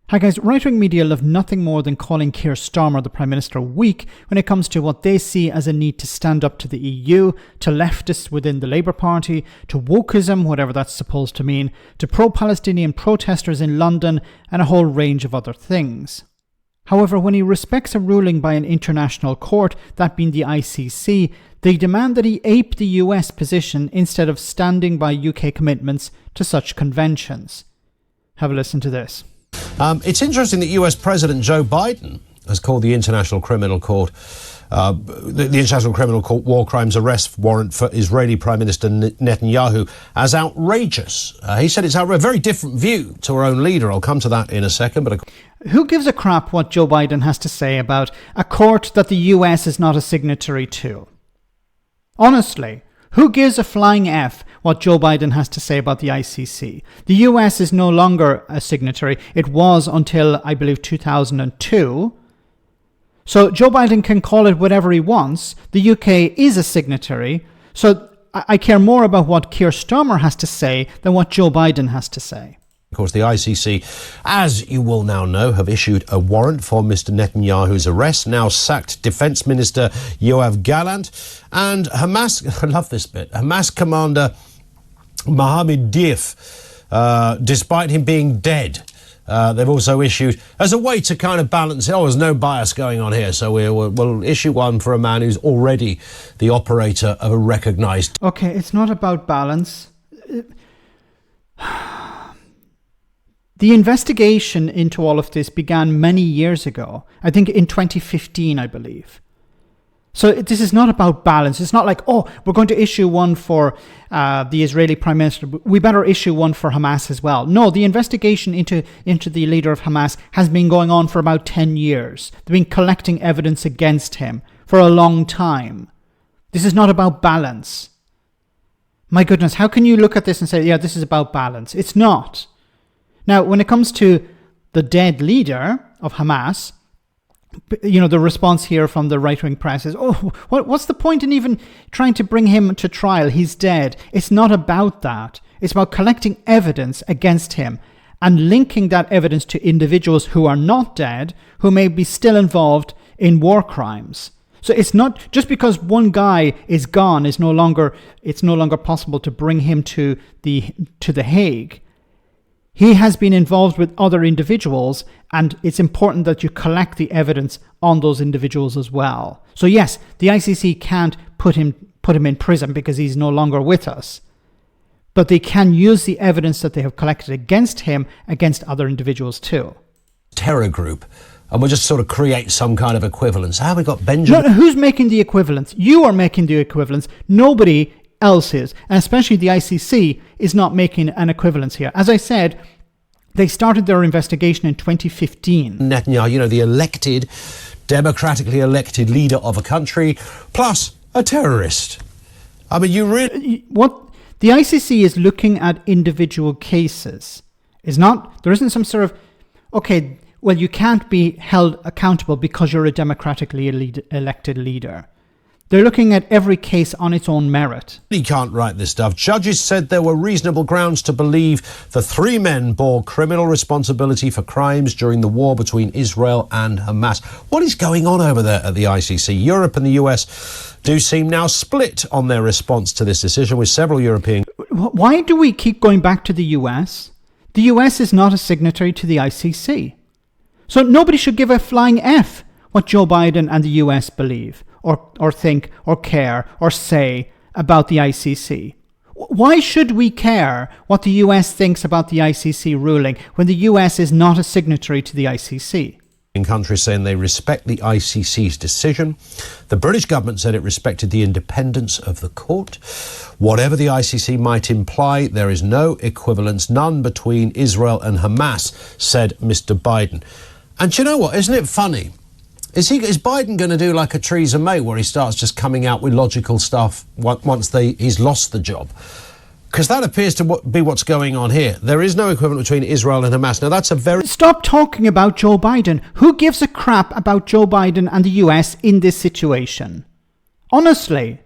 Hi guys, right-wing media love nothing more than calling Keir Starmer, the Prime Minister, weak when it comes to what they see as a need to stand up to the EU, to leftists within the Labour Party, to wokeism, whatever that's supposed to mean, to pro-Palestinian protesters in London, and a whole range of other things. However, when he respects a ruling by an international court, that being the ICC, they demand that he ape the US position instead of standing by UK commitments to such conventions. Have a listen to this. It's interesting that US President Joe Biden has called the International Criminal Court, the International Criminal Court war crimes arrest warrant for Israeli Prime Minister Netanyahu as outrageous. He said it's a very different view to our own leader. I'll come to that in a second. But who gives a crap what Joe Biden has to say about a court that the US is not a signatory to? Honestly, who gives a flying F what Joe Biden has to say about the ICC? The US is no longer a signatory. It was until, I believe, 2002. So Joe Biden can call it whatever he wants. The UK is a signatory. So I care more about what Keir Starmer has to say than what Joe Biden has to say. Of course, the ICC, as you will now know, have issued a warrant for Mr. Netanyahu's arrest, now sacked Defense Minister Yoav Gallant, and Hamas, I love this bit, Hamas commander Mohammed Deif, despite him being dead. They've also issued, as a way to kind of balance it, there's no bias going on here, so we'll issue one for a man who's already the operator of a recognised... Okay, it's not about balance. The investigation into all of this began many years ago. I think in 2015, I believe. So this is not about balance. It's not like, oh, we're going to issue one for the Israeli Prime Minister. We better issue one for Hamas as well. No, the investigation into the leader of Hamas has been going on for about 10 years. They've been collecting evidence against him for a long time. This is not about balance. My goodness, how can you look at this and say, yeah, this is about balance? It's not. Now, when it comes to the dead leader of Hamas, you know, the response here from the right-wing press is, oh, what's the point in even trying to bring him to trial? He's dead. It's not about that. It's about collecting evidence against him and linking that evidence to individuals who are not dead, who may be still involved in war crimes. So it's not just because one guy is gone, it's no longer possible to bring him to the Hague. He has been involved with other individuals, and it's important that you collect the evidence on those individuals as well. So yes, the ICC can't put him in prison because he's no longer with us. But they can use the evidence that they have collected against him against other individuals too. Terror group, and we'll just sort of create some kind of equivalence. How have we got Benjamin? No, who's making the equivalence? You are making the equivalence. Nobody else is, and especially the ICC is not making an equivalence here. As I said, they started their investigation in 2015. Netanyahu, you know, the elected, democratically elected leader of a country, plus a terrorist. I mean, you really... What the ICC is looking at individual cases. There isn't some sort of, okay, well, you can't be held accountable because you're a democratically elected leader. They're looking at every case on its own merit. He can't write this stuff. Judges said there were reasonable grounds to believe the three men bore criminal responsibility for crimes during the war between Israel and Hamas. What is going on over there at the ICC? Europe and the US do seem now split on their response to this decision, with several European... Why do we keep going back to the US? The US is not a signatory to the ICC. So nobody should give a flying F what Joe Biden and the US believe, or think, or care, or say about the ICC. Why should we care what the US thinks about the ICC ruling when the US is not a signatory to the ICC? In countries saying they respect the ICC's decision. The British government said it respected the independence of the court. Whatever the ICC might imply, there is no equivalence, none between Israel and Hamas, said Mr. Biden. And do you know what? Isn't it funny? Is Biden going to do like a Theresa May, where he starts just coming out with logical stuff once he's lost the job? Because that appears to be what's going on here. There is no equivalent between Israel and Hamas. Now, that's a very... Stop talking about Joe Biden. Who gives a crap about Joe Biden and the US in this situation? Honestly.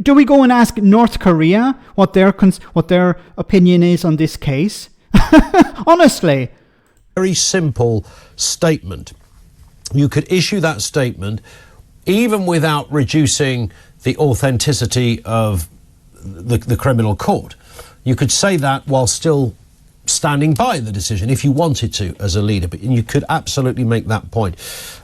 Do we go and ask North Korea what their opinion is on this case? Honestly. very simple statement. You could issue that statement even without reducing the authenticity of the criminal court. You could say that while still standing by the decision if you wanted to as a leader, but you could absolutely make that point.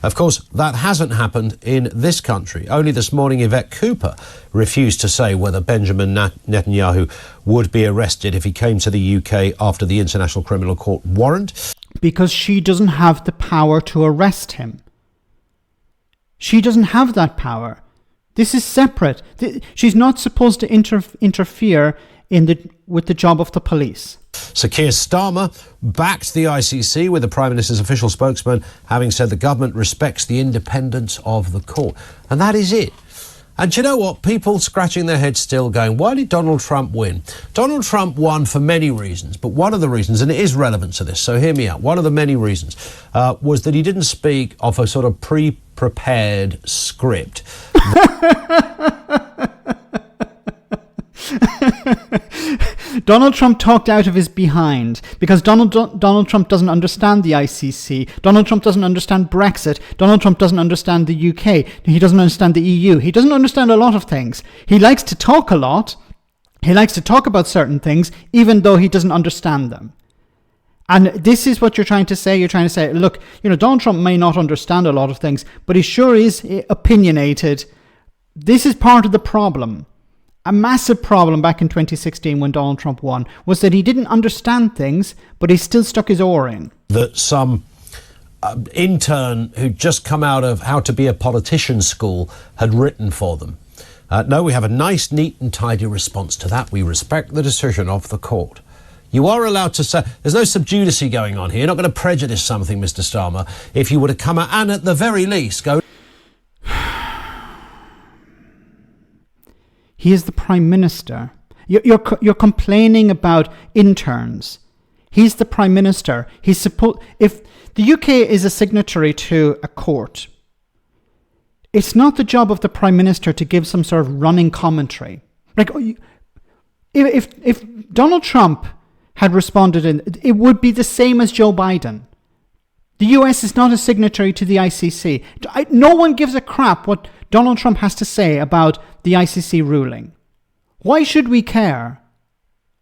Of course, that hasn't happened in this country. Only this morning, Yvette Cooper refused to say whether Benjamin Netanyahu would be arrested if he came to the UK after the International Criminal Court warrant. Because she doesn't have the power to arrest him. She doesn't have that power. This is separate. She's not supposed to interfere with the job of the police. So Keir Starmer backed the ICC, with the Prime Minister's official spokesman having said the government respects the independence of the court. And that is it. And do you know what? People scratching their heads still going, why did Donald Trump win? Donald Trump won for many reasons, but one of the reasons, and it is relevant to this, so hear me out, one of the many reasons was that he didn't speak of a sort of pre-prepared script. Donald Trump talked out of his behind because Donald Trump doesn't understand the ICC. Donald Trump doesn't understand Brexit. Donald Trump doesn't understand the UK. He doesn't understand the EU. He doesn't understand a lot of things. He likes to talk a lot. He likes to talk about certain things, even though he doesn't understand them. And this is what you're trying to say. You're trying to say, look, Donald Trump may not understand a lot of things, but he sure is opinionated. This is part of the problem. A massive problem back in 2016 when Donald Trump won was that he didn't understand things, but he still stuck his oar in. That some intern who'd just come out of How to Be a Politician school had written for them. No, we have a nice, neat and tidy response to that. We respect the decision of the court. You are allowed to say, there's no subjudice going on here. You're not going to prejudice something, Mr. Starmer, if you were to come out and at the very least go... He is the Prime Minister. You're complaining about interns. He's the Prime Minister. If the UK is a signatory to a court, it's not the job of the Prime Minister to give some sort of running commentary. Like, if Donald Trump had responded, it would be the same as Joe Biden. The US is not a signatory to the ICC. No one gives a crap what Donald Trump has to say about the ICC ruling. Why should we care?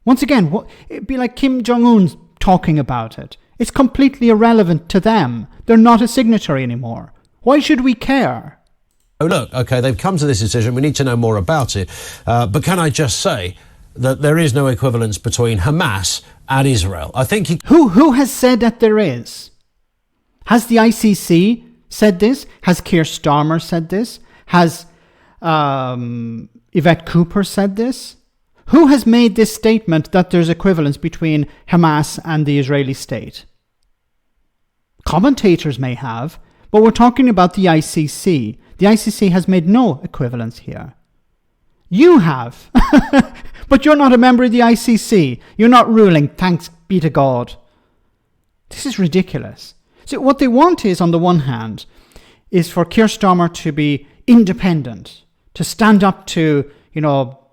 Once again, it'd be like Kim Jong-un talking about it. It's completely irrelevant to them. They're not a signatory anymore. Why should we care? Oh, look, OK, they've come to this decision. We need to know more about it. But can I just say that there is no equivalence between Hamas and Israel? I think Who has said that there is? Has the ICC said this? Has Keir Starmer said this? Has Yvette Cooper said this? Who has made this statement that there's equivalence between Hamas and the Israeli state? Commentators may have, but we're talking about the ICC. The ICC has made no equivalence here. You have, but you're not a member of the ICC. You're not ruling, thanks be to God. This is ridiculous. So what they want is, on the one hand, is for Keir Starmer to be independent, to stand up to,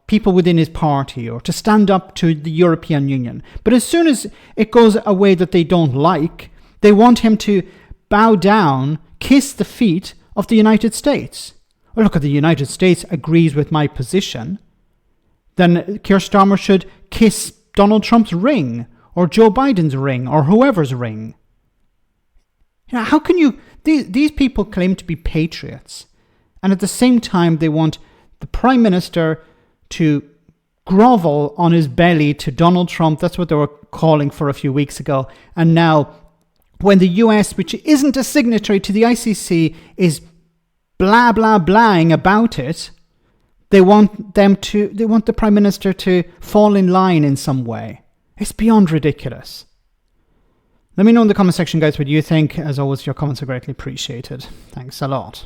people within his party, or to stand up to the European Union. But as soon as it goes a way that they don't like, they want him to bow down, kiss the feet of the United States. Well, look, if the United States agrees with my position, then Keir Starmer should kiss Donald Trump's ring, or Joe Biden's ring, or whoever's ring. How can you... These people claim to be patriots, and at the same time they want the Prime Minister to grovel on his belly to Donald Trump. That's what they were calling for a few weeks ago. And now, when the US, which isn't a signatory to the ICC, is blah, blah, blahing about it, they want the Prime Minister to fall in line in some way. It's beyond ridiculous. Let me know in the comment section, guys, what you think. As always, your comments are greatly appreciated. Thanks a lot.